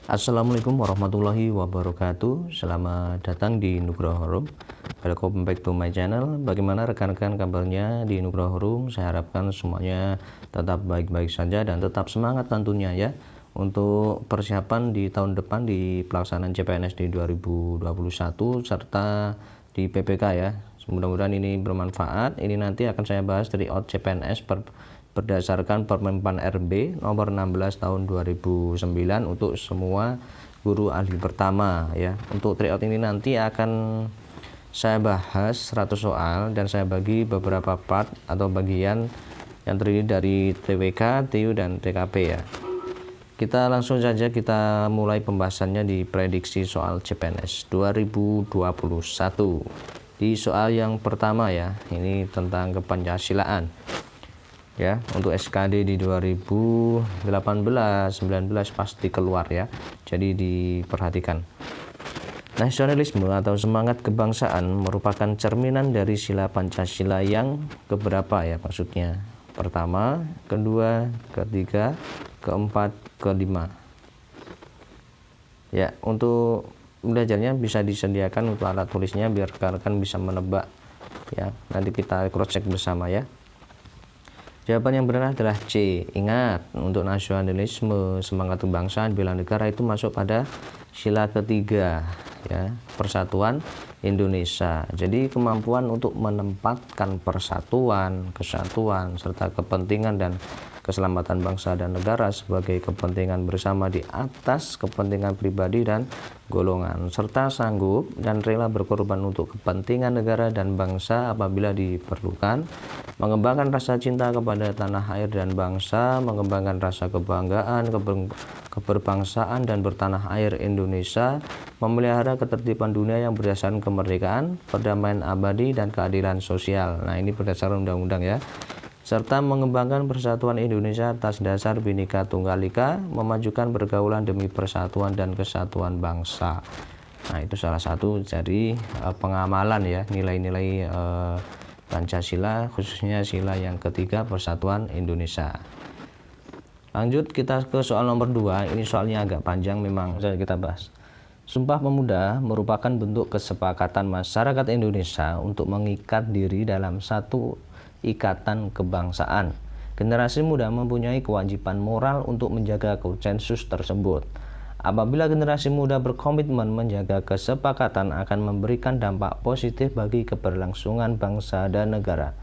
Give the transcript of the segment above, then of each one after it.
Assalamualaikum warahmatullahi wabarakatuh. Selamat datang di Nugroho Room. Welcome back to my channel. Bagaimana rekan-rekan kabarnya di Nugroho Room? Saya harapkan semuanya tetap baik-baik saja dan tetap semangat tentunya ya, untuk persiapan di tahun depan di pelaksanaan CPNS di 2021 serta di PPK ya. Mudah-mudahan ini bermanfaat. Ini nanti akan saya bahas tryout CPNS berdasarkan Permen PAN RB nomor 16 tahun 2009 untuk semua guru ahli pertama ya. Untuk tryout ini nanti akan saya bahas 100 soal dan saya bagi beberapa part atau bagian yang terdiri dari TWK, TU dan TKP ya. Kita langsung saja kita mulai pembahasannya di prediksi soal CPNS 2021. Di soal yang pertama ya, ini tentang kepancasilaan. Ya, untuk SKD di 2018-19 pasti keluar ya. Jadi diperhatikan. Nasionalisme atau semangat kebangsaan merupakan cerminan dari sila Pancasila yang keberapa ya maksudnya? Pertama, kedua, ketiga, keempat, kelima. Ya, untuk belajarnya bisa disediakan untuk alat tulisnya biar rekan-rekan bisa menebak ya. Nanti kita cross check bersama ya. Jawaban yang benar adalah C. Ingat, untuk nasionalisme, semangat kebangsaan, bela negara itu masuk pada sila ketiga ya, persatuan Indonesia. Jadi kemampuan untuk menempatkan persatuan, kesatuan serta kepentingan dan keselamatan bangsa dan negara sebagai kepentingan bersama di atas kepentingan pribadi dan golongan, serta sanggup dan rela berkorban untuk kepentingan negara dan bangsa apabila diperlukan, mengembangkan rasa cinta kepada tanah air dan bangsa, mengembangkan rasa kebanggaan, keberbangsaan dan bertanah air Indonesia, memelihara ketertiban dunia yang berdasarkan kemerdekaan, perdamaian abadi dan keadilan sosial. Nah, ini berdasarkan undang-undang ya. Serta mengembangkan persatuan Indonesia atas dasar Bhinneka Tunggal Ika, memajukan pergaulan demi persatuan dan kesatuan bangsa. Nah, itu salah satu dari pengamalan ya, nilai-nilai Pancasila, khususnya sila yang ketiga, persatuan Indonesia. Lanjut kita ke soal nomor 2. Ini soalnya agak panjang memang, kita bahas. Sumpah Pemuda merupakan bentuk kesepakatan masyarakat Indonesia untuk mengikat diri dalam satu ikatan kebangsaan. Generasi muda mempunyai kewajiban moral untuk menjaga konsensus tersebut. Apabila generasi muda berkomitmen menjaga kesepakatan akan memberikan dampak positif bagi keberlangsungan bangsa dan negara.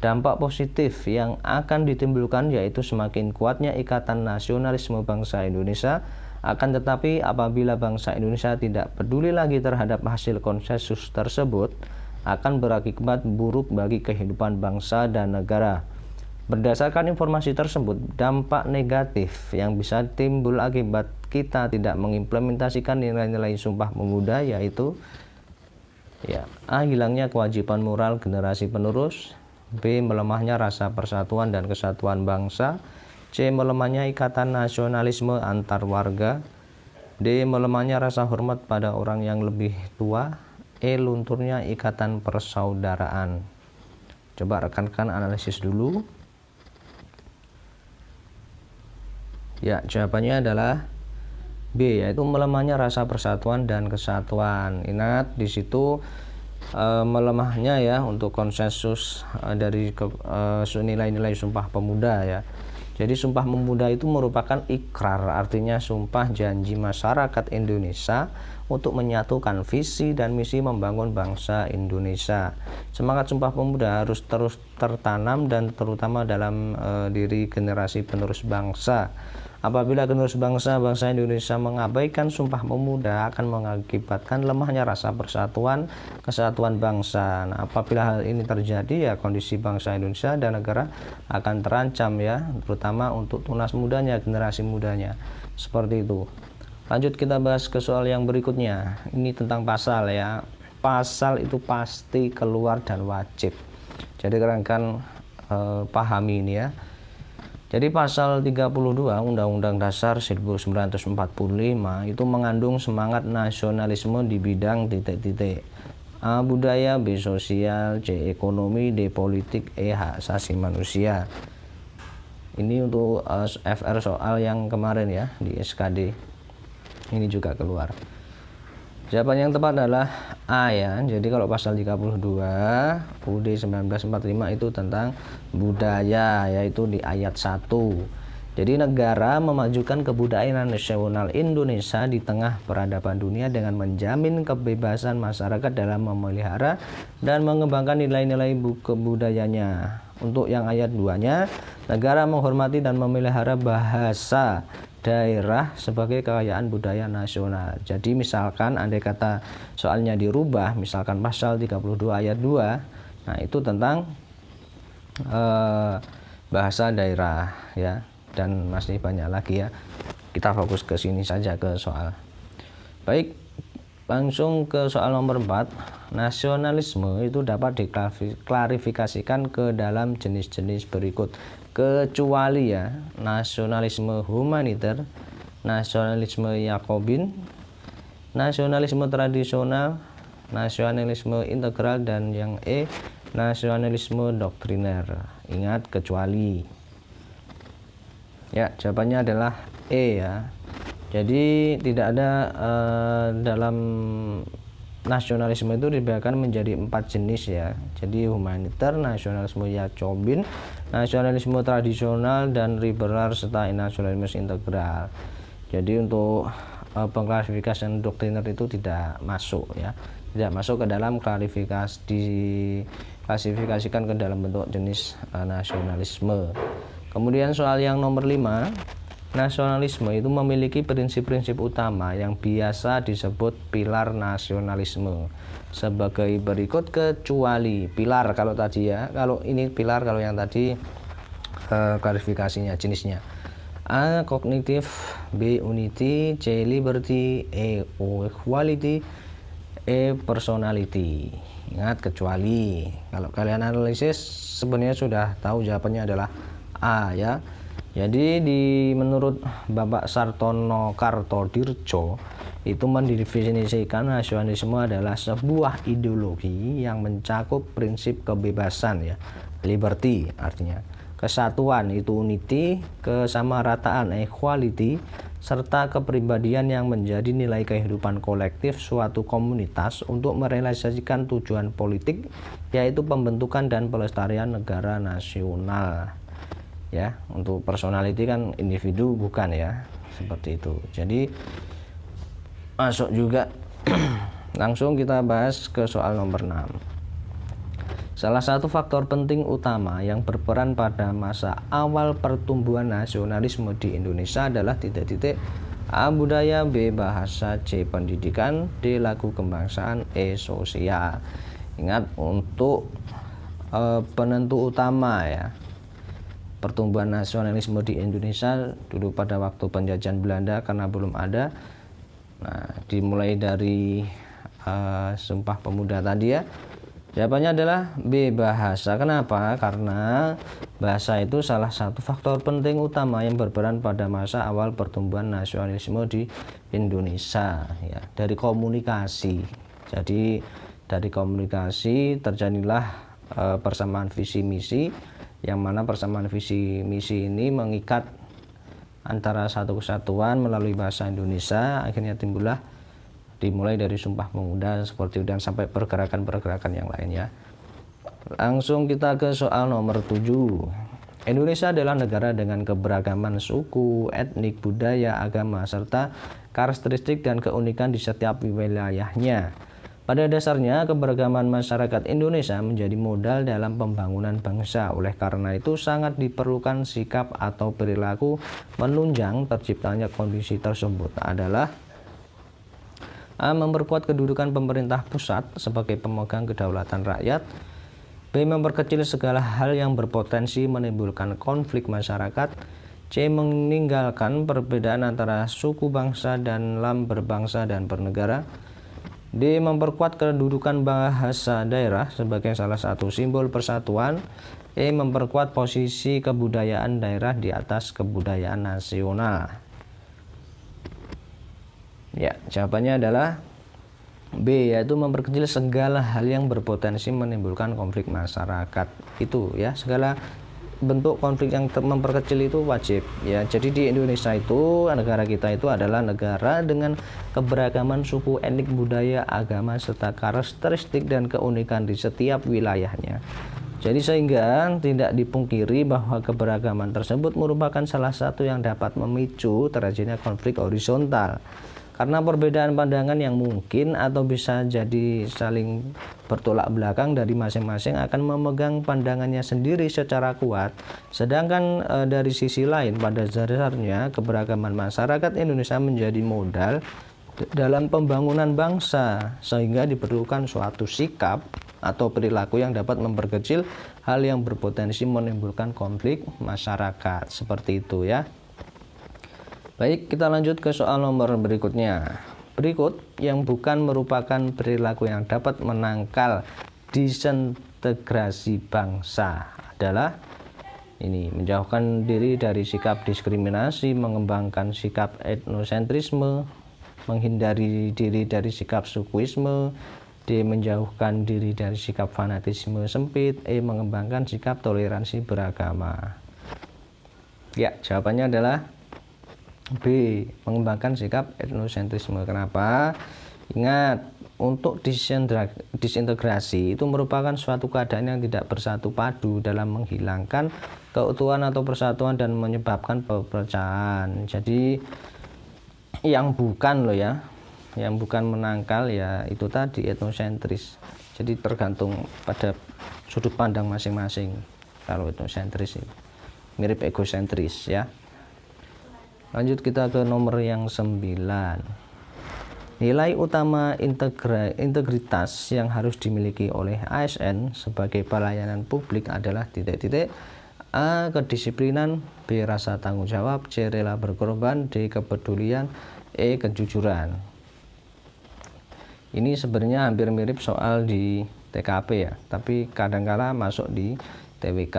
Dampak positif yang akan ditimbulkan yaitu semakin kuatnya ikatan nasionalisme bangsa Indonesia. Akan tetapi apabila bangsa Indonesia tidak peduli lagi terhadap hasil konsensus tersebut, akan berakibat buruk bagi kehidupan bangsa dan negara. Berdasarkan informasi tersebut, dampak negatif yang bisa timbul akibat kita tidak mengimplementasikan nilai-nilai Sumpah Pemuda yaitu ya, A. Hilangnya kewajiban moral generasi penerus, B. Melemahnya rasa persatuan dan kesatuan bangsa, C. Melemahnya ikatan nasionalisme antar warga, D. Melemahnya rasa hormat pada orang yang lebih tua, E. Lunturnya ikatan persaudaraan. Coba rekan-rekan analisis dulu. Ya, jawabannya adalah B, yaitu melemahnya rasa persatuan dan kesatuan. Ingat di situ melemahnya ya untuk konsensus dari nilai-nilai Sumpah Pemuda ya. Jadi Sumpah Pemuda itu merupakan ikrar, artinya sumpah janji masyarakat Indonesia untuk menyatukan visi dan misi membangun bangsa Indonesia. Semangat Sumpah Pemuda harus terus tertanam dan terutama dalam diri generasi penerus bangsa. Apabila penerus bangsa Indonesia mengabaikan Sumpah Pemuda akan mengakibatkan lemahnya rasa persatuan, kesatuan bangsa. Nah, apabila hal ini terjadi ya kondisi bangsa Indonesia dan negara akan terancam ya, terutama untuk tunas mudanya, generasi mudanya. Seperti itu. Lanjut kita bahas ke soal yang berikutnya. Ini tentang pasal ya. Pasal itu pasti keluar dan wajib. Jadi rekan-rekan pahami ini ya. Jadi pasal 32 Undang-Undang Dasar 1945 itu mengandung semangat nasionalisme di bidang titik-titik. A. Budaya, B. Sosial, C. Ekonomi, D. Politik, E. Hak asasi manusia. Ini untuk FR soal yang kemarin ya di SKD. Ini juga keluar. Jawaban yang tepat adalah A ya. Jadi kalau pasal 32 UUD 1945 itu tentang budaya, yaitu di ayat 1. Jadi negara memajukan kebudayaan nasional Indonesia di tengah peradaban dunia dengan menjamin kebebasan masyarakat dalam memelihara dan mengembangkan nilai-nilai kebudayanya. Untuk yang ayat 2-nya, negara menghormati dan memelihara bahasa daerah sebagai kekayaan budaya nasional. Jadi misalkan andai kata soalnya dirubah, misalkan pasal 32 ayat 2, nah itu tentang bahasa daerah ya, dan masih banyak lagi ya. Kita fokus ke sini saja ke soal. Baik, langsung ke soal nomor 4. Nasionalisme itu dapat diklarifikasikan ke dalam jenis-jenis berikut, kecuali ya nasionalisme humaniter, nasionalisme Yakobin, nasionalisme tradisional, nasionalisme integral, dan yang E, nasionalisme doktriner. Ingat, kecuali. Ya, jawabannya adalah E ya. Jadi tidak ada dalam nasionalisme itu dibedakan menjadi 4 jenis ya. Jadi humaniter, nasionalisme Yakobin, nasionalisme tradisional, dan liberal, serta nasionalisme integral. Jadi untuk pengklarifikasian doktriner itu tidak masuk ya. Tidak masuk ke dalam diklasifikasikan ke dalam bentuk jenis nasionalisme. Kemudian soal yang nomor 5. Nasionalisme itu memiliki prinsip-prinsip utama yang biasa disebut pilar nasionalisme sebagai berikut, kecuali. Pilar kalau tadi ya, kalau ini pilar, kalau yang tadi klarifikasinya jenisnya. A, kognitif, B, unity, C, liberty, E, equality, E, personality. Ingat, kecuali. Kalau kalian analisis sebenarnya sudah tahu jawabannya adalah A ya. Jadi menurut Bapak Sartono Kartodirjo itu mendefinisikan nasionalisme adalah sebuah ideologi yang mencakup prinsip kebebasan ya, liberty artinya, kesatuan itu unity, kesamarataan equality, serta kepribadian yang menjadi nilai kehidupan kolektif suatu komunitas untuk merealisasikan tujuan politik, yaitu pembentukan dan pelestarian negara nasional. Ya, untuk personality kan individu bukan ya, seperti itu. Jadi masuk juga. Langsung kita bahas ke soal nomor 6. Salah satu faktor penting utama yang berperan pada masa awal pertumbuhan nasionalisme di Indonesia adalah titik-titik A, budaya, B, bahasa, C, pendidikan, D, lagu kebangsaan, E, sosial. Ingat, untuk penentu utama ya pertumbuhan nasionalisme di Indonesia dulu pada waktu penjajahan Belanda, karena belum ada. Nah, dimulai dari Sumpah Pemuda tadi ya. Jawabannya adalah B, bahasa. Kenapa? Karena bahasa itu salah satu faktor penting utama yang berperan pada masa awal pertumbuhan nasionalisme di Indonesia ya, dari komunikasi. Jadi dari komunikasi terjadilah persamaan visi misi, yang mana persamaan visi misi ini mengikat antara satu kesatuan melalui bahasa Indonesia. Akhirnya dimulai dari Sumpah Pemuda seperti itu, dan sampai pergerakan-pergerakan yang lain ya. Langsung kita ke soal nomor 7. Indonesia adalah negara dengan keberagaman suku, etnik, budaya, agama, serta karakteristik dan keunikan di setiap wilayahnya. Pada dasarnya, keberagaman masyarakat Indonesia menjadi modal dalam pembangunan bangsa. Oleh karena itu, sangat diperlukan sikap atau perilaku menunjang terciptanya kondisi tersebut adalah A, memperkuat kedudukan pemerintah pusat sebagai pemegang kedaulatan rakyat. B, memperkecil segala hal yang berpotensi menimbulkan konflik masyarakat. C, meninggalkan perbedaan antara suku bangsa dalam berbangsa dan bernegara. D, memperkuat kedudukan bahasa daerah sebagai salah satu simbol persatuan. E, memperkuat posisi kebudayaan daerah di atas kebudayaan nasional. Ya, jawabannya adalah B, yaitu memperkecil segala hal yang berpotensi menimbulkan konflik masyarakat. Itu ya, segala bentuk konflik yang memperkecil itu wajib ya. Jadi di Indonesia itu, negara kita itu adalah negara dengan keberagaman suku, etnik, budaya, agama, serta karakteristik dan keunikan di setiap wilayahnya. Jadi sehingga tidak dipungkiri bahwa keberagaman tersebut merupakan salah satu yang dapat memicu terjadinya konflik horizontal. Karena perbedaan pandangan yang mungkin atau bisa jadi saling bertolak belakang dari masing-masing akan memegang pandangannya sendiri secara kuat. Sedangkan dari sisi lain pada dasarnya keberagaman masyarakat Indonesia menjadi modal dalam pembangunan bangsa, sehingga diperlukan suatu sikap atau perilaku yang dapat memperkecil hal yang berpotensi menimbulkan konflik masyarakat. Seperti itu ya. Baik, kita lanjut ke soal nomor berikutnya. Berikut yang bukan merupakan perilaku yang dapat menangkal disintegrasi bangsa adalah ini: menjauhkan diri dari sikap diskriminasi, mengembangkan sikap etnosentrisme, menghindari diri dari sikap sukuisme, D. menjauhkan diri dari sikap fanatisme sempit, E. mengembangkan sikap toleransi beragama. Ya, jawabannya adalah B. mengembangkan sikap etnosentrisme. Kenapa? Ingat, untuk disintegrasi itu merupakan suatu keadaan yang tidak bersatu padu dalam menghilangkan keutuhan atau persatuan dan menyebabkan perpecahan. Jadi yang bukan loh ya, yang bukan menangkal ya itu tadi etnosentris. Jadi tergantung pada sudut pandang masing-masing. Kalau etnosentris ini mirip egosentris ya. Lanjut kita ke nomor yang 9. Nilai utama integritas yang harus dimiliki oleh ASN sebagai pelayanan publik adalah titik-titik: A. kedisiplinan, B. rasa tanggung jawab, C. rela berkorban, D. kepedulian, E. kejujuran. Ini sebenarnya hampir mirip soal di TKP ya, tapi kadangkala masuk di TWK.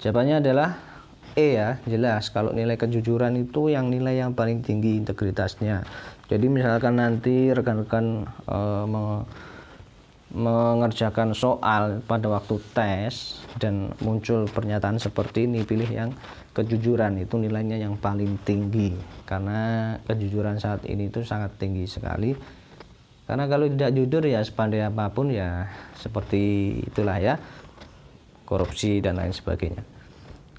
Jawabannya adalah E ya, jelas. Kalau nilai kejujuran itu yang nilai yang paling tinggi integritasnya. Jadi misalkan nanti rekan-rekan mengerjakan soal pada waktu tes dan muncul pernyataan seperti ini, pilih yang kejujuran, itu nilainya yang paling tinggi. Karena kejujuran saat ini itu sangat tinggi sekali. Karena kalau tidak jujur ya sepandai apapun ya seperti itulah ya, korupsi dan lain sebagainya.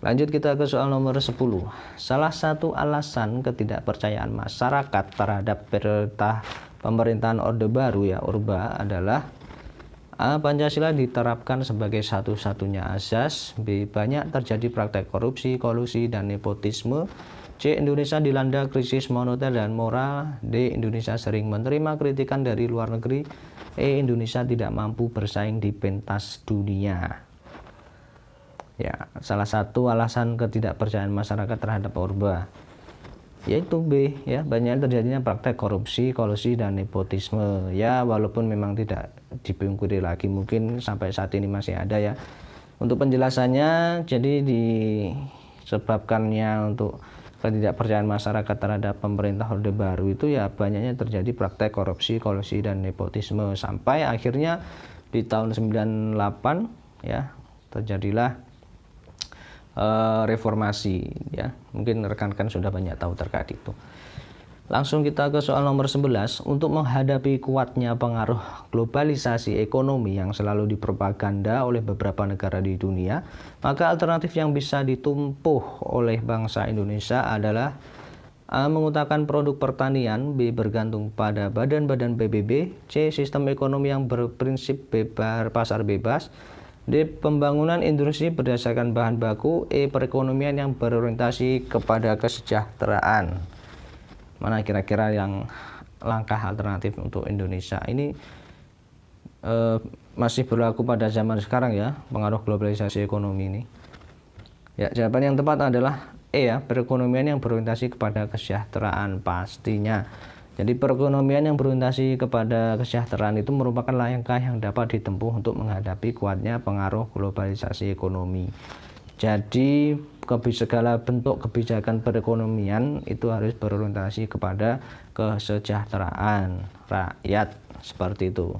Lanjut kita ke soal nomor 10. Salah satu alasan ketidakpercayaan masyarakat terhadap pemerintahan Orde Baru ya, Orba, adalah A. Pancasila diterapkan sebagai satu-satunya asas, B. banyak terjadi praktek korupsi, kolusi, dan nepotisme, C. Indonesia dilanda krisis moneter dan moral, D. Indonesia sering menerima kritikan dari luar negeri, E. Indonesia tidak mampu bersaing di pentas dunia. Ya, salah satu alasan ketidakpercayaan masyarakat terhadap Orba yaitu B ya, banyak terjadinya praktek korupsi, kolusi, dan nepotisme. Ya, walaupun memang tidak dipungkiri lagi, mungkin sampai saat ini masih ada ya. Untuk penjelasannya, jadi disebabkannya untuk ketidakpercayaan masyarakat terhadap pemerintah Orde Baru itu ya banyaknya terjadi praktek korupsi, kolusi, dan nepotisme, sampai akhirnya di tahun 98 ya terjadilah reformasi ya. Mungkin rekan-rekan sudah banyak tahu terkait itu. Langsung kita ke soal nomor 11. Untuk menghadapi kuatnya pengaruh globalisasi ekonomi yang selalu dipropaganda oleh beberapa negara di dunia, maka alternatif yang bisa ditempuh oleh bangsa Indonesia adalah A. mengutamakan produk pertanian, B. bergantung pada badan-badan PBB, C. sistem ekonomi yang berprinsip pasar bebas, D. pembangunan industri berdasarkan bahan baku, E. perekonomian yang berorientasi kepada kesejahteraan. Mana kira-kira yang langkah alternatif untuk Indonesia ini masih berlaku pada zaman sekarang ya, pengaruh globalisasi ekonomi ini? Ya, jawaban yang tepat adalah E ya, perekonomian yang berorientasi kepada kesejahteraan pastinya. Jadi perekonomian yang berorientasi kepada kesejahteraan itu merupakan langkah yang dapat ditempuh untuk menghadapi kuatnya pengaruh globalisasi ekonomi. Jadi segala bentuk kebijakan perekonomian itu harus berorientasi kepada kesejahteraan rakyat, seperti itu.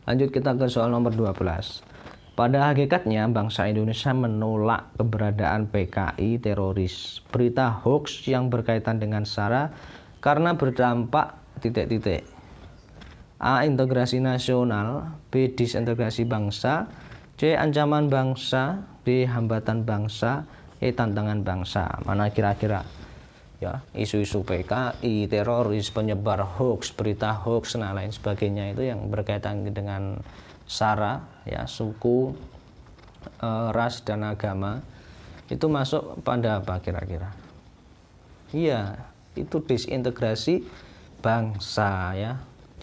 Lanjut kita ke soal nomor 12. Pada hakikatnya, bangsa Indonesia menolak keberadaan PKI teroris. Berita hoax yang berkaitan dengan SARA karena berdampak titik-titik. A. Integrasi nasional. B. Disintegrasi bangsa. C. Ancaman bangsa. D. Hambatan bangsa. E. Tantangan bangsa. Mana kira-kira? Ya, isu-isu PKI, teroris, penyebar hoax, berita hoax, dan lain sebagainya itu yang berkaitan dengan SARA, ya, suku, ras dan agama, itu masuk pada apa kira-kira? Iya, itu disintegrasi bangsa, ya.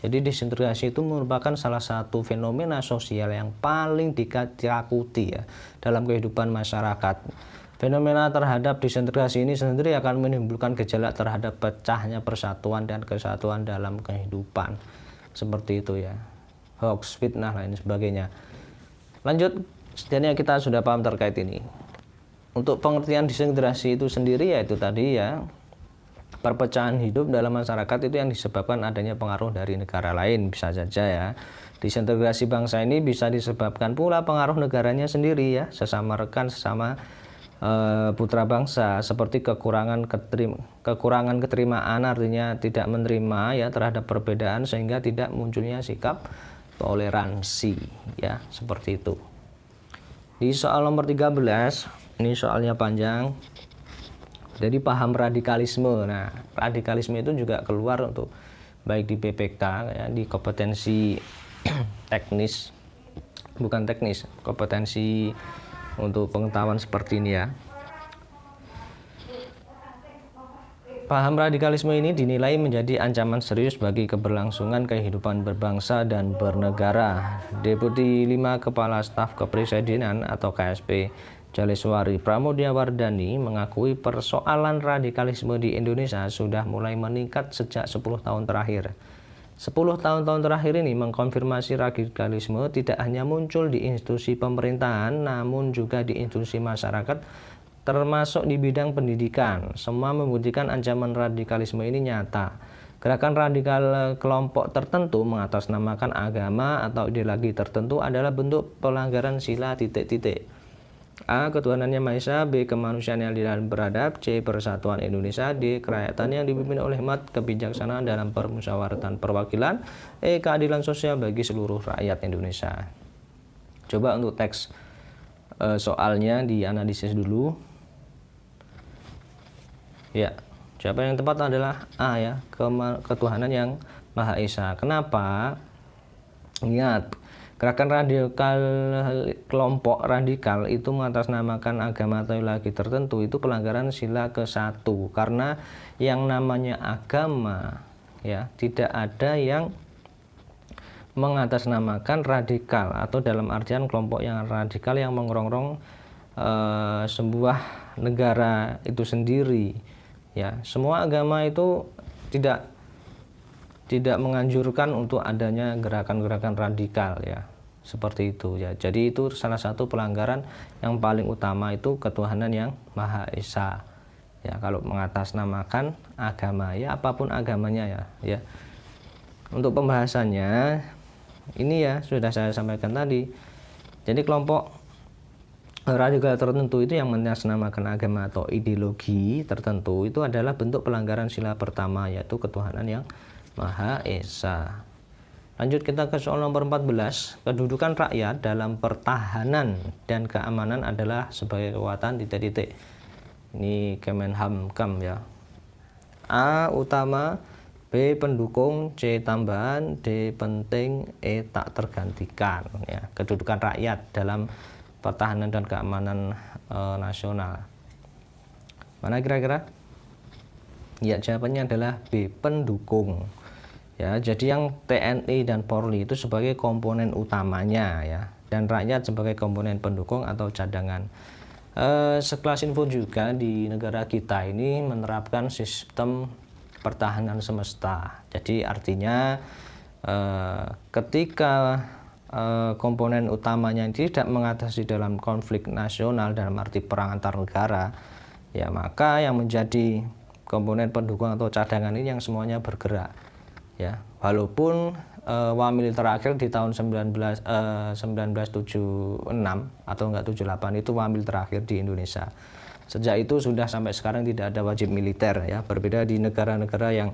Jadi disintegrasi itu merupakan salah satu fenomena sosial yang paling ditakuti, ya, dalam kehidupan masyarakat. Fenomena terhadap disintegrasi ini sendiri akan menimbulkan gejala terhadap pecahnya persatuan dan kesatuan dalam kehidupan. Seperti itu, ya. Hoax, fitnah, lain sebagainya. Lanjut, setidaknya kita sudah paham terkait ini. Untuk pengertian disintegrasi itu sendiri yaitu tadi, ya, perpecahan hidup dalam masyarakat itu yang disebabkan adanya pengaruh dari negara lain, bisa saja, ya. Disintegrasi bangsa ini bisa disebabkan pula pengaruh negaranya sendiri, ya, sesama rekan, sesama putra bangsa, seperti kekurangan keterimaan, artinya tidak menerima, ya, terhadap perbedaan sehingga tidak munculnya sikap toleransi, ya, seperti itu. Di soal nomor 13, ini soalnya panjang. Jadi paham radikalisme. Nah, radikalisme itu juga keluar untuk baik di PPK, ya, di kompetensi teknis, bukan teknis, kompetensi untuk pengetahuan seperti ini, ya. Paham radikalisme ini dinilai menjadi ancaman serius bagi keberlangsungan kehidupan berbangsa dan bernegara. Deputi 5 Kepala Staf Kepresidenan atau KSP Jaleswari Pramodyawardhani mengakui persoalan radikalisme di Indonesia sudah mulai meningkat sejak 10 tahun terakhir. 10 tahun terakhir ini mengkonfirmasi radikalisme tidak hanya muncul di institusi pemerintahan, namun juga di institusi masyarakat, termasuk di bidang pendidikan. Semua membuktikan ancaman radikalisme ini nyata. Gerakan radikal kelompok tertentu mengatasnamakan agama atau ideologi tertentu adalah bentuk pelanggaran sila titik-titik. A. Ketuhanan Yang Maha Esa. B. Kemanusiaan yang adil dan beradab. C. Persatuan Indonesia. D. Kerakyatan yang dipimpin oleh hikmat kebijaksanaan dalam permusyawaratan perwakilan. E. Keadilan sosial bagi seluruh rakyat Indonesia. Coba untuk teks soalnya dianalisis dulu. Ya, jawaban yang tepat adalah A, ya, ketuhanan yang Maha Esa. Kenapa? Ingat, gerakan radikal kelompok radikal itu mengatasnamakan agama atau ideologi tertentu, itu pelanggaran sila ke-1 karena yang namanya agama, ya, tidak ada yang mengatasnamakan radikal atau dalam artian kelompok yang radikal yang mengerongrong sebuah negara itu sendiri, ya. Semua agama itu tidak menganjurkan untuk adanya gerakan-gerakan radikal, ya, seperti itu, ya. Jadi itu salah satu pelanggaran yang paling utama, itu ketuhanan yang Maha Esa, ya, kalau mengatasnamakan agama, ya, apapun agamanya, ya. Untuk pembahasannya ini, ya, sudah saya sampaikan tadi. Jadi kelompok radikal tertentu itu yang mengatasnamakan agama atau ideologi tertentu itu adalah bentuk pelanggaran sila pertama, yaitu ketuhanan yang Maha Esa. Lanjut kita ke soal nomor 14. Kedudukan rakyat dalam pertahanan dan keamanan adalah sebagai kekuatan titik-titik. Ini Kemenhamkam, ya. A. Utama. B. Pendukung. C. Tambahan. D. Penting. E. Tak tergantikan, ya. Kedudukan rakyat dalam pertahanan dan keamanan nasional. Mana kira-kira? Ya, jawabannya adalah B. Pendukung. Ya, jadi yang TNI dan Polri itu sebagai komponen utamanya, ya, dan rakyat sebagai komponen pendukung atau cadangan. Sekelas info juga, di negara kita ini menerapkan sistem pertahanan semesta. Jadi artinya ketika komponen utamanya tidak mengatasi dalam konflik nasional dalam arti perang antar negara, ya, maka yang menjadi komponen pendukung atau cadangan ini yang semuanya bergerak. ya. Walaupun Wamil terakhir di tahun 1976 atau enggak 78 itu Wamil terakhir di Indonesia. Sejak itu sudah sampai sekarang tidak ada wajib militer ya. Berbeda di negara-negara yang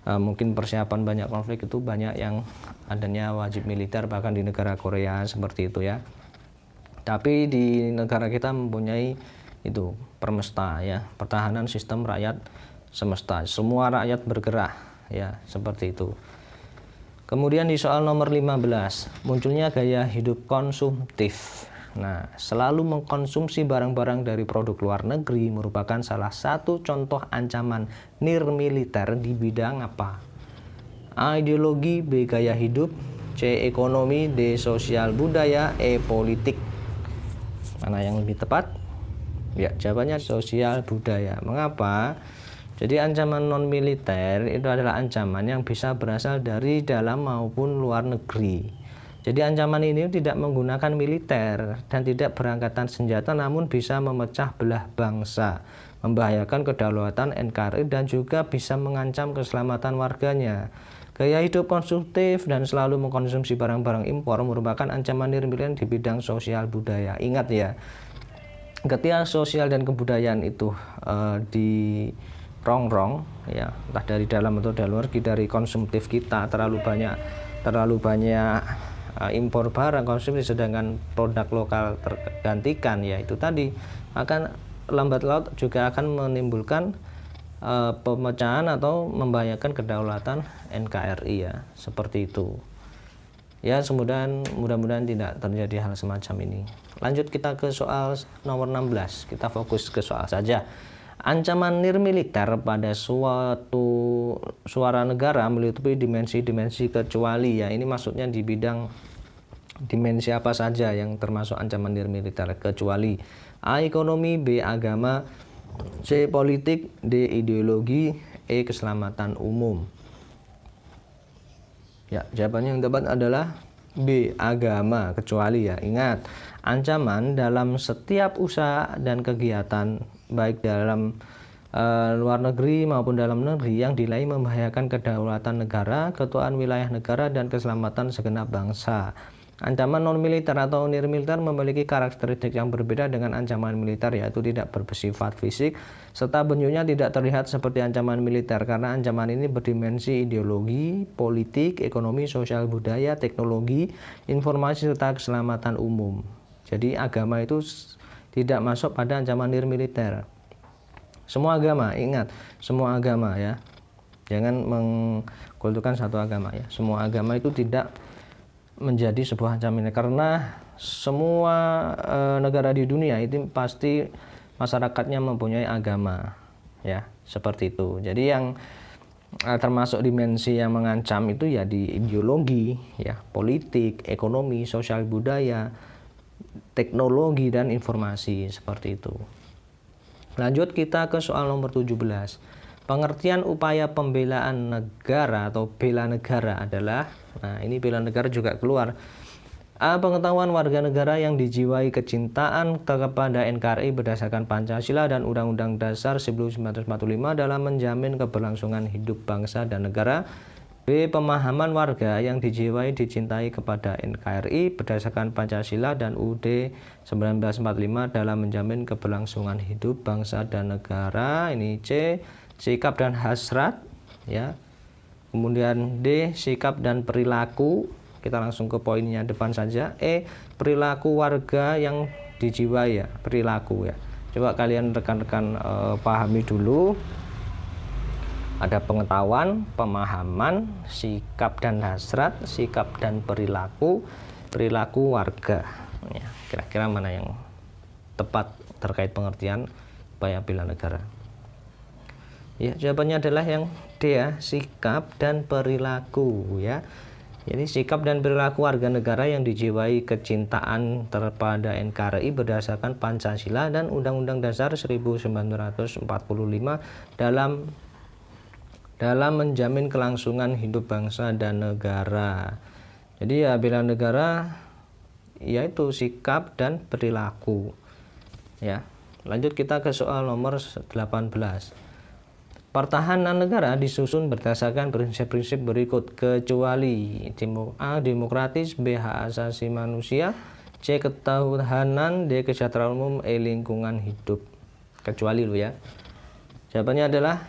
mungkin persiapan banyak konflik itu banyak yang adanya wajib militer, bahkan di negara Korea seperti itu ya. Tapi di negara kita mempunyai itu permesta ya, pertahanan sistem rakyat semesta. Semua rakyat bergerak ya, seperti itu. Kemudian di soal nomor 15, munculnya gaya hidup konsumtif. Nah, selalu mengkonsumsi barang-barang dari produk luar negeri merupakan salah satu contoh ancaman nirmiliter di bidang apa? A. Ideologi, B. Gaya hidup, C. Ekonomi, D. Sosial budaya, E. Politik. Mana yang lebih tepat? Ya, jawabannya sosial budaya. Mengapa? Jadi ancaman non-militer itu adalah ancaman yang bisa berasal dari dalam maupun luar negeri. Jadi ancaman ini tidak menggunakan militer dan tidak berangkatan senjata, namun bisa memecah belah bangsa, membahayakan kedaulatan NKRI dan juga bisa mengancam keselamatan warganya. Gaya hidup konsumtif dan selalu mengkonsumsi barang-barang impor merupakan ancaman nirmiliter di bidang sosial budaya. Ingat ya, ketika sosial dan kebudayaan itu dirongrong ya, entah dari dalam atau dari luar, dari konsumtif kita terlalu banyak impor barang konsumsi sedangkan produk lokal tergantikan, ya itu tadi akan lambat laun juga akan menimbulkan pemecahan atau membahayakan kedaulatan NKRI ya, seperti itu ya. Mudah-mudahan tidak terjadi hal semacam ini. Lanjut kita ke soal nomor 16, kita fokus ke soal saja. Ancaman nirmiliter pada suatu suara negara meliputi dimensi-dimensi kecuali ya. Ini maksudnya di bidang dimensi apa saja yang termasuk ancaman nirmiliter kecuali? A. Ekonomi, B. Agama, C. Politik, D. Ideologi, E. Keselamatan umum. Ya, jawabannya yang tepat adalah B. Agama kecuali ya. Ingat, ancaman dalam setiap usaha dan kegiatan baik dalam luar negeri maupun dalam negeri yang dinilai membahayakan kedaulatan negara, ketuaan wilayah negara, dan keselamatan segenap bangsa. Ancaman non-militer atau nirmiliter memiliki karakteristik yang berbeda dengan ancaman militer, yaitu tidak bersifat fisik serta bentuknya tidak terlihat seperti ancaman militer karena ancaman ini berdimensi ideologi, politik, ekonomi, sosial budaya, teknologi, informasi, serta keselamatan umum. Jadi agama itu tidak masuk pada ancaman nirmiliter. Semua agama, ingat, semua agama ya. Jangan mengkultukan satu agama ya. Semua agama itu tidak menjadi sebuah ancaman karena semua negara di dunia itu pasti masyarakatnya mempunyai agama ya, seperti itu. Jadi yang termasuk dimensi yang mengancam itu ya di ideologi ya, politik, ekonomi, sosial budaya, teknologi, dan informasi, seperti itu. Lanjut kita ke soal nomor 17. Pengertian upaya pembelaan negara atau bela negara adalah, nah ini bela negara juga keluar. A. Pengetahuan warga negara yang dijiwai kecintaan kepada NKRI berdasarkan Pancasila dan Undang-Undang Dasar 1945 dalam menjamin keberlangsungan hidup bangsa dan negara. B. Pemahaman warga yang dijiwai dicintai kepada NKRI berdasarkan Pancasila dan UUD 1945 dalam menjamin keberlangsungan hidup bangsa dan negara. Ini C. Sikap dan hasrat ya. Kemudian D. Sikap dan perilaku. Kita langsung ke poinnya depan saja. E. Perilaku warga yang dijiwai ya, perilaku ya. Coba kalian rekan-rekan pahami dulu. Ada pengetahuan, pemahaman, sikap dan hasrat, sikap dan perilaku, perilaku warga. Ya, kira-kira mana yang tepat terkait pengertian upaya bela negara? Ya, jawabannya adalah yang D ya, sikap dan perilaku ya. Jadi sikap dan perilaku warga negara yang dijiwai kecintaan kepada NKRI berdasarkan Pancasila dan Undang-Undang Dasar 1945 dalam menjamin kelangsungan hidup bangsa dan negara. Jadi ya bela negara yaitu sikap dan perilaku. Ya. Lanjut kita ke soal nomor 18. Pertahanan negara disusun berdasarkan prinsip-prinsip berikut, kecuali A. Demokratis, B. Hak asasi manusia, C. Ketahanan, D. Kesejahteraan umum, E. Lingkungan hidup. Kecuali lu ya. Jawabannya adalah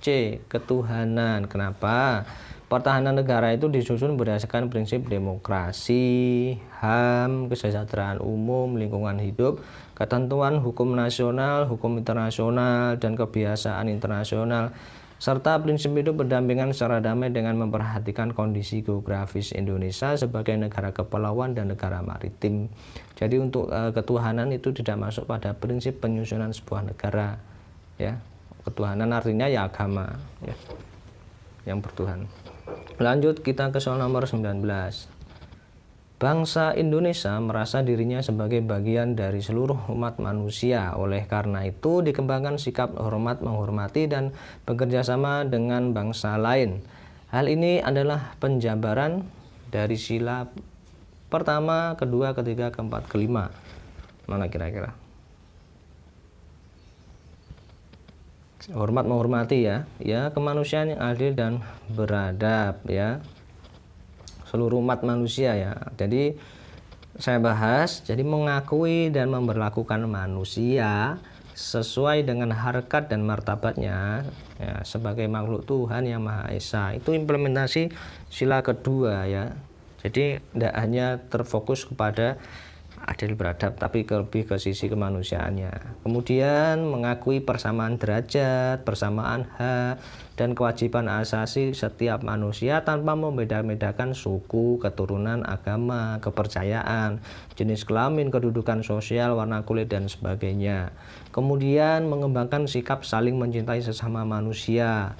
C. Ketuhanan. Kenapa? Pertahanan negara itu disusun berdasarkan prinsip demokrasi, HAM, kesejahteraan umum, lingkungan hidup, ketentuan hukum nasional, hukum internasional, dan kebiasaan internasional, serta prinsip itu berdampingan secara damai dengan memperhatikan kondisi geografis Indonesia sebagai negara kepulauan dan negara maritim. Jadi untuk ketuhanan itu tidak masuk pada prinsip penyusunan sebuah negara, ya. Ketuhanan artinya ya agama, ya, yang bertuhan. Lanjut kita ke soal nomor 19. Bangsa Indonesia merasa dirinya sebagai bagian dari seluruh umat manusia. Oleh karena itu dikembangkan sikap hormat, menghormati, dan bekerja sama dengan bangsa lain. Hal ini adalah penjabaran dari sila pertama, kedua, ketiga, keempat, kelima. Mana kira-kira? Hormat menghormati ya, kemanusiaan yang adil dan beradab ya, seluruh umat manusia ya. Jadi saya bahas, jadi mengakui dan memperlakukan manusia sesuai dengan harkat dan martabatnya ya, sebagai makhluk Tuhan yang Maha Esa. Itu implementasi sila kedua ya. Jadi tidak hanya terfokus kepada adil beradab, tapi lebih ke sisi kemanusiaannya. Kemudian mengakui persamaan derajat, persamaan hak, dan kewajiban asasi setiap manusia tanpa membeda-bedakan suku, keturunan, agama, kepercayaan, jenis kelamin, kedudukan sosial, warna kulit, dan sebagainya. Kemudian mengembangkan sikap saling mencintai sesama manusia.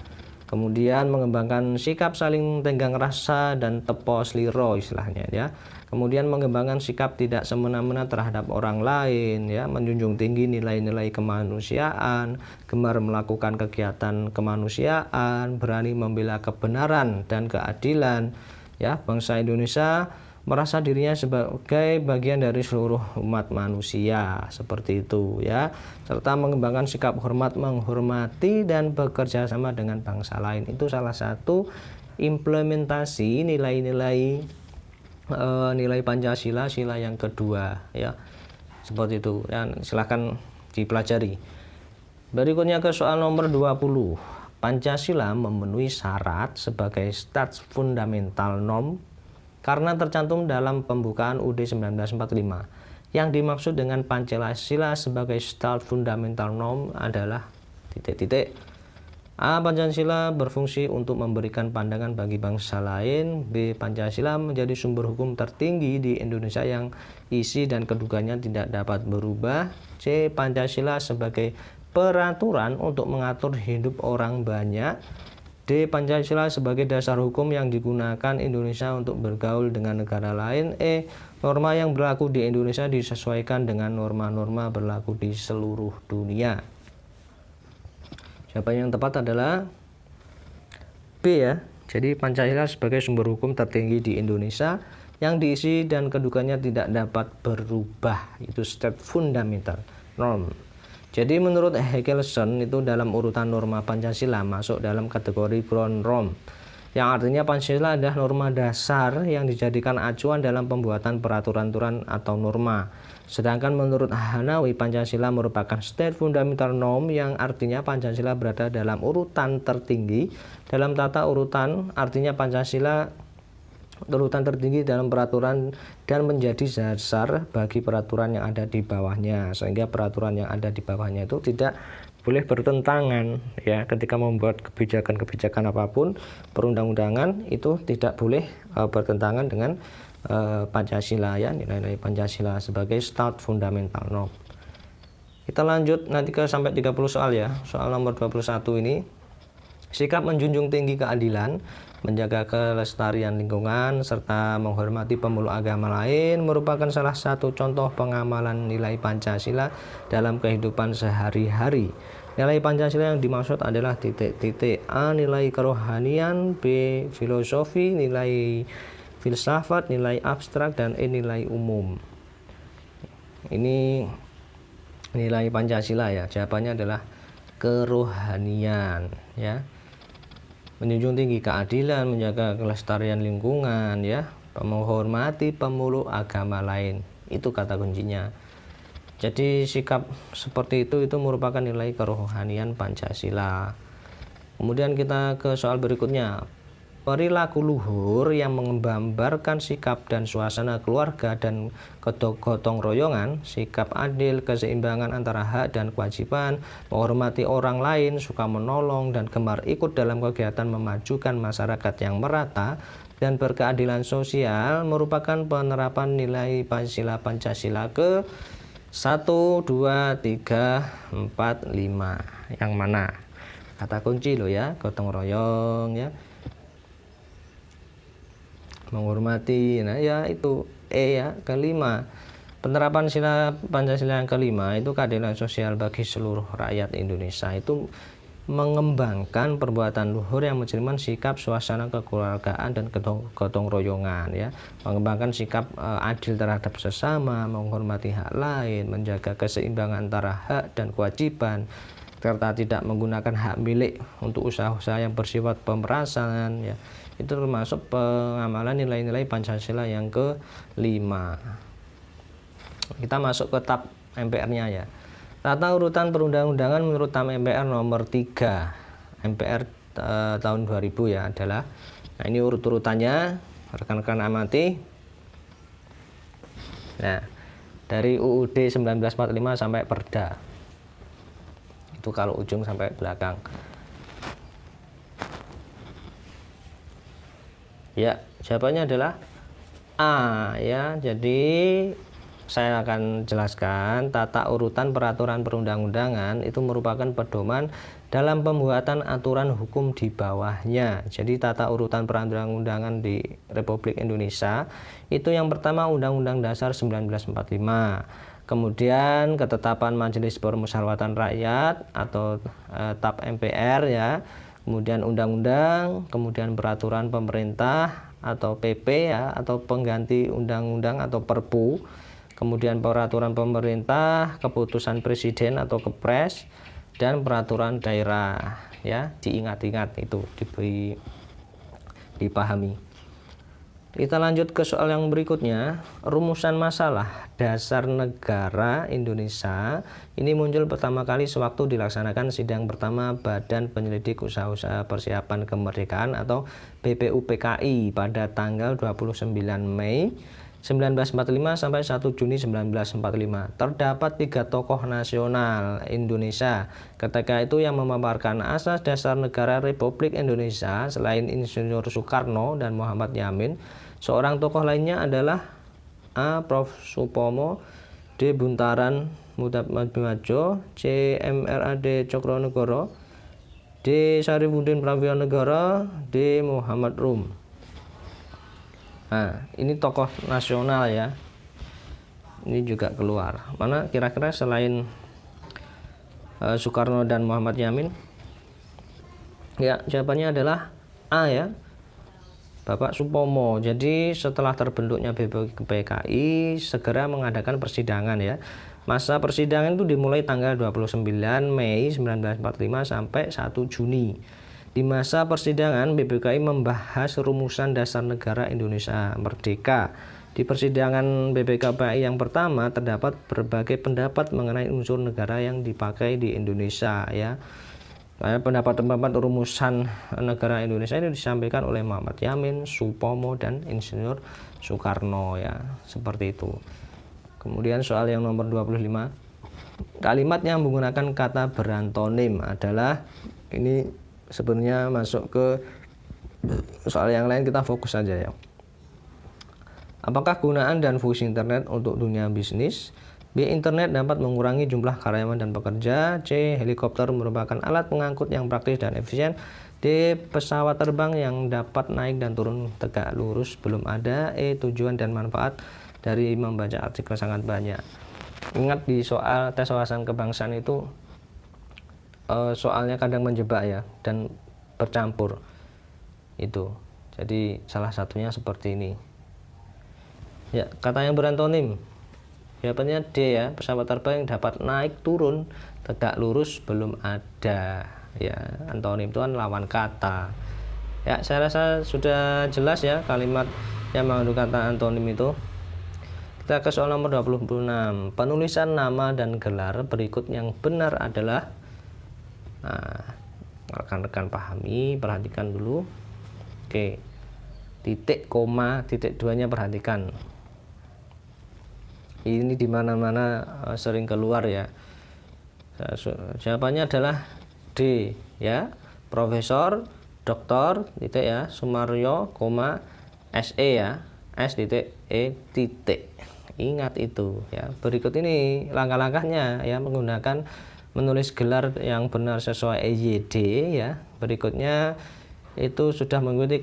Kemudian mengembangkan sikap saling tenggang rasa dan tepo sliro istilahnya ya. Kemudian mengembangkan sikap tidak semena-mena terhadap orang lain ya, menjunjung tinggi nilai-nilai kemanusiaan, gemar melakukan kegiatan kemanusiaan, berani membela kebenaran dan keadilan ya. Bangsa Indonesia merasa dirinya sebagai bagian dari seluruh umat manusia, seperti itu ya, serta mengembangkan sikap hormat, menghormati, dan bekerja sama dengan bangsa lain. Itu salah satu implementasi nilai-nilai nilai Pancasila, sila yang kedua ya, seperti itu ya, silahkan dipelajari. Berikutnya ke soal nomor 20. Pancasila memenuhi syarat sebagai stats fundamental norm karena tercantum dalam pembukaan UUD 1945. Yang dimaksud dengan Pancasila sebagai stat fundamental norm adalah titik-titik. A. Pancasila berfungsi untuk memberikan pandangan bagi bangsa lain. B. Pancasila menjadi sumber hukum tertinggi di Indonesia yang isi dan kedudukannya tidak dapat berubah. C. Pancasila sebagai peraturan untuk mengatur hidup orang banyak. D. Pancasila sebagai dasar hukum yang digunakan Indonesia untuk bergaul dengan negara lain. E. Norma yang berlaku di Indonesia disesuaikan dengan norma-norma berlaku di seluruh dunia. Jawaban yang tepat adalah B ya. Jadi Pancasila sebagai sumber hukum tertinggi di Indonesia yang diisi dan kedudukannya tidak dapat berubah. Itu state fundamental norm. Jadi menurut Heggelson itu dalam urutan norma Pancasila masuk dalam kategori ground norm, yang artinya Pancasila adalah norma dasar yang dijadikan acuan dalam pembuatan peraturan-aturan atau norma. Sedangkan menurut Hanawi, Pancasila merupakan state fundamental norm yang artinya Pancasila berada dalam urutan tertinggi dalam tata urutan, artinya Pancasila urutan tertinggi dalam peraturan dan menjadi dasar bagi peraturan yang ada di bawahnya, sehingga peraturan yang ada di bawahnya itu tidak boleh bertentangan ya, ketika membuat kebijakan-kebijakan apapun perundang-undangan itu tidak boleh bertentangan dengan Pancasila ya, nilai-nilai Pancasila sebagai stat fundamental norm. Kita lanjut nanti ke sampai 30 soal ya. Soal nomor 21 ini, sikap menjunjung tinggi keadilan, menjaga kelestarian lingkungan, serta menghormati pemeluk agama lain merupakan salah satu contoh pengamalan nilai Pancasila dalam kehidupan sehari-hari. Nilai Pancasila yang dimaksud adalah titik-titik. A. Nilai kerohanian, B. Filosofi, nilai filsafat, nilai abstrak, dan E. Nilai umum. Ini nilai Pancasila ya. Jawabannya adalah kerohanian ya, menjunjung tinggi keadilan, menjaga kelestarian lingkungan ya, menghormati pemeluk agama lain. Itu kata kuncinya. Jadi sikap seperti itu merupakan nilai kerohanian Pancasila. Kemudian kita ke soal berikutnya. Perilaku luhur yang menggambarkan sikap dan suasana keluarga dan gotong royongan, sikap adil, keseimbangan antara hak dan kewajiban, menghormati orang lain, suka menolong, dan gemar ikut dalam kegiatan memajukan masyarakat yang merata dan berkeadilan sosial merupakan penerapan nilai Pancasila ke 1, 2, 3, 4, 5. Yang mana? Kata kunci loh ya, gotong royong ya, menghormati. Nah ya itu ya, kelima. Penerapan Pancasila yang kelima itu keadilan sosial bagi seluruh rakyat Indonesia. Itu mengembangkan perbuatan luhur yang mencerminkan sikap suasana kekeluargaan dan gotong royongan ya, mengembangkan sikap adil terhadap sesama, menghormati hak lain, menjaga keseimbangan antara hak dan kewajiban, serta tidak menggunakan hak milik untuk usaha-usaha yang bersifat pemerasan ya. Itu termasuk pengamalan nilai-nilai Pancasila yang kelima. Kita masuk ke tab MPR-nya ya. Tata urutan perundang-undangan menurut tab MPR nomor 3 MPR tahun 2000 ya adalah, nah ini urut-urutannya rekan-rekan amati. Nah, dari UUD 1945 sampai Perda. Itu kalau ujung sampai belakang. Ya, jawabannya adalah A ya. Jadi saya akan jelaskan tata urutan peraturan perundang-undangan itu merupakan pedoman dalam pembuatan aturan hukum di bawahnya. Jadi tata urutan perundang-undangan di Republik Indonesia itu yang pertama Undang-Undang Dasar 1945. Kemudian ketetapan Majelis Permusyawaratan Rakyat atau TAP MPR ya. Kemudian undang-undang, kemudian peraturan pemerintah atau PP ya, atau pengganti undang-undang atau Perpu. Kemudian peraturan pemerintah, keputusan presiden atau kepres, dan peraturan daerah ya, diingat-ingat itu dipahami. Kita lanjut ke soal yang berikutnya. Rumusan masalah dasar negara Indonesia ini muncul pertama kali sewaktu dilaksanakan sidang pertama Badan Penyelidik Usaha-usaha Persiapan Kemerdekaan atau BPUPKI pada tanggal 29 Mei 1945 sampai 1 Juni 1945. Terdapat 3 tokoh nasional Indonesia ketika itu yang memaparkan asas dasar negara Republik Indonesia selain Insinyur Soekarno dan Muhammad Yamin. Seorang tokoh lainnya adalah A. Prof. Supomo, D. Buntaran Mutmajo, C. MRAD Cokronegoro, D. Sarifudin Pravianegara, D. Muhammad Rum. Nah, ini tokoh nasional ya. Ini juga keluar. Mana kira-kira selain Soekarno dan Muhammad Yamin? Ya, jawabannya adalah A ya. Bapak Supomo. Jadi setelah terbentuknya BPUPKI segera mengadakan persidangan ya. Masa persidangan itu dimulai tanggal 29 Mei 1945 sampai 1 Juni. Di masa persidangan, BPUPKI membahas rumusan dasar negara Indonesia merdeka. Di persidangan BPUPKI yang pertama terdapat berbagai pendapat mengenai unsur negara yang dipakai di Indonesia ya. Pendapat-pendapat rumusan negara Indonesia ini disampaikan oleh Muhammad Yamin, Supomo, dan Insinyur Soekarno ya. Seperti itu. Kemudian soal yang nomor 25. Kalimat yang menggunakan kata berantonim adalah, ini sebenarnya masuk ke soal yang lain, kita fokus saja ya. Apakah gunaan dan fungsi internet untuk dunia bisnis? B. Internet dapat mengurangi jumlah karyawan dan pekerja. C. Helikopter merupakan alat pengangkut yang praktis dan efisien. D. Pesawat terbang yang dapat naik dan turun tegak lurus belum ada. E. Tujuan dan manfaat dari membaca artikel sangat banyak. Ingat di soal tes wawasan kebangsaan itu soalnya kadang menjebak ya dan bercampur itu. Jadi salah satunya seperti ini. Ya, kata yang berantonim. Jawabannya D ya, pesawat terbang yang dapat naik turun tegak lurus belum ada ya. Antonim itu kan lawan kata. Ya, saya rasa sudah jelas ya kalimat yang mengandung kata antonim itu. Kita ke soal nomor 26. Penulisan nama dan gelar berikut yang benar adalah, nah, rekan-rekan pahami, perhatikan dulu. Oke. Titik, koma, titik duanya perhatikan. Ini di mana-mana sering keluar ya. Jawabannya adalah D ya. Profesor Dr. titik ya, Sumaryo, koma, SE ya, S titik E titik. Ingat itu ya. Berikut ini langkah-langkahnya ya, menggunakan menulis gelar yang benar sesuai EYD ya. Berikutnya itu sudah mengikuti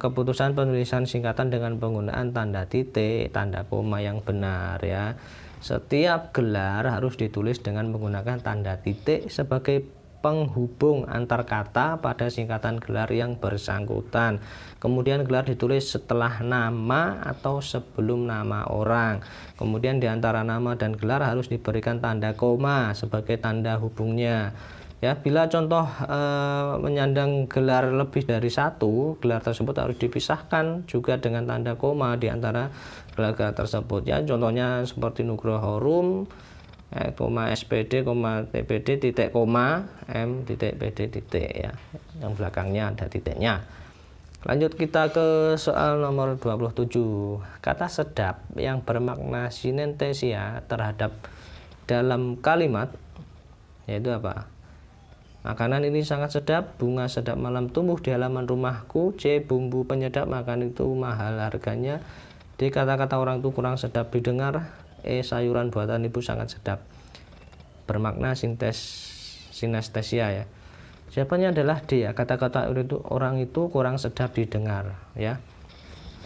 keputusan penulisan singkatan dengan penggunaan tanda titik, tanda koma yang benar ya. Setiap gelar harus ditulis dengan menggunakan tanda titik sebagai penghubung antar kata pada singkatan gelar yang bersangkutan. Kemudian gelar ditulis setelah nama atau sebelum nama orang. Kemudian di antara nama dan gelar harus diberikan tanda koma sebagai tanda hubungnya. Ya, bila contoh menyandang gelar lebih dari satu, gelar tersebut harus dipisahkan juga dengan tanda koma di antara gelar-gelar tersebut. Ya, contohnya seperti Nugroho Rum, koma SPD, koma TPD, titik koma M titik PD titik ya, yang belakangnya ada titiknya. Lanjut kita ke soal nomor 27. Kata sedap yang bermakna sinentesia terhadap dalam kalimat yaitu apa? Makanan ini sangat sedap, bunga sedap malam tumbuh di halaman rumahku. C. Bumbu penyedap makan itu mahal harganya. D. Kata-kata orang itu kurang sedap didengar. E. Sayuran buatan ibu sangat sedap. Bermakna sinestesia ya. Jawabannya adalah D ya. Kata-kata orang itu kurang sedap didengar ya.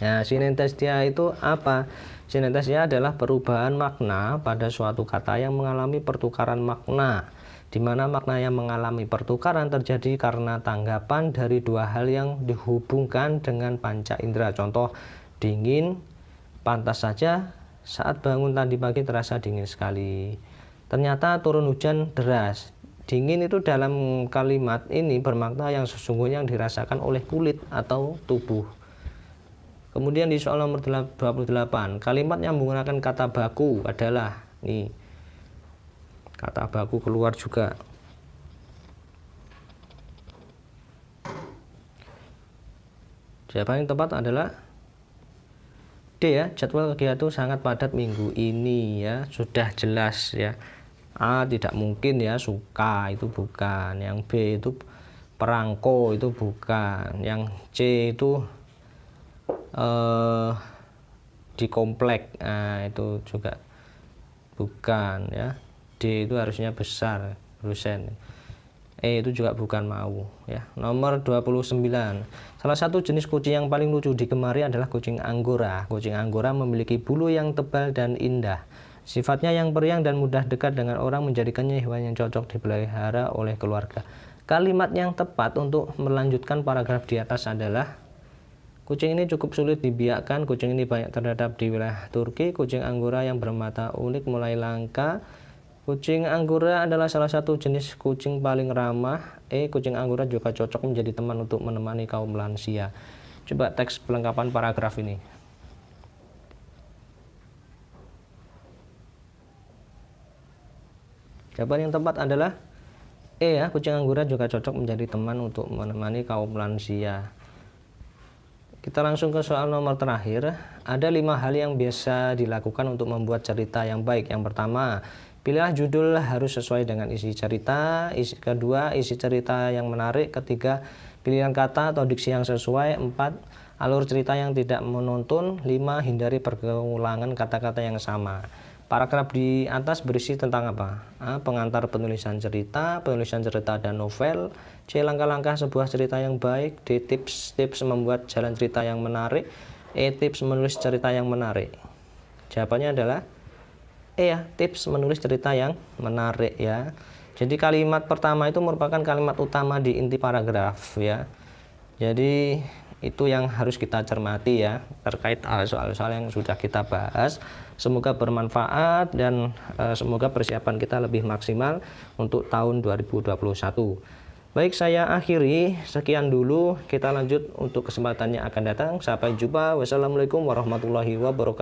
Nah, sinestesia itu apa? Sinestesia adalah perubahan makna pada suatu kata yang mengalami pertukaran makna, di mana makna yang mengalami pertukaran terjadi karena tanggapan dari dua hal yang dihubungkan dengan panca indera. Contoh, dingin, pantas saja saat bangun tadi pagi terasa dingin sekali. Ternyata turun hujan deras. Dingin itu dalam kalimat ini bermakna yang sesungguhnya yang dirasakan oleh kulit atau tubuh. Kemudian di soal nomor 28, kalimat yang menggunakan kata baku adalah nih. Kata baku keluar juga. Jawaban yang tepat adalah D ya. Jadwal kegiatan sangat padat minggu ini ya, sudah jelas ya. A tidak mungkin ya, suka itu bukan. Yang B itu perangko itu bukan. Yang C itu di komplek, nah itu juga bukan ya. D itu harusnya besar, dosen. E itu juga bukan mau ya. Nomor 29. Salah satu jenis kucing yang paling lucu digemari adalah kucing Anggora. Kucing Anggora memiliki bulu yang tebal dan indah. Sifatnya yang periang dan mudah dekat dengan orang menjadikannya hewan yang cocok dipelihara oleh keluarga. Kalimat yang tepat untuk melanjutkan paragraf di atas adalah kucing ini cukup sulit dibiakkan. Kucing ini banyak terdapat di wilayah Turki. Kucing Anggora yang bermata unik mulai langka. Kucing Anggora adalah salah satu jenis kucing paling ramah. E. Kucing Anggora juga cocok menjadi teman untuk menemani kaum lansia. Coba teks pelengkapan paragraf ini. Jawaban yang tepat adalah E ya. Kucing Anggora juga cocok menjadi teman untuk menemani kaum lansia. Kita langsung ke soal nomor terakhir. Ada 5 hal yang biasa dilakukan untuk membuat cerita yang baik. Yang pertama, pilihlah judul harus sesuai dengan isi cerita. Kedua, isi cerita yang menarik. Ketiga, pilihan kata atau diksi yang sesuai. 4, alur cerita yang tidak monoton. 5, hindari pergulangan kata-kata yang sama. Paragraf di atas berisi tentang apa? A. Pengantar penulisan cerita dan novel. C. Langkah-langkah sebuah cerita yang baik. D. Tips membuat jalan cerita yang menarik. E. Tips menulis cerita yang menarik. Jawabannya adalah E ya, tips menulis cerita yang menarik ya. Jadi kalimat pertama itu merupakan kalimat utama di inti paragraf ya. Jadi Itu yang harus kita cermati ya, terkait soal-soal yang sudah kita bahas. Semoga bermanfaat dan semoga persiapan kita lebih maksimal untuk tahun 2021. Baik, saya akhiri sekian dulu, kita lanjut untuk kesempatan yang akan datang. Sampai jumpa. Wassalamualaikum warahmatullahi wabarakatuh.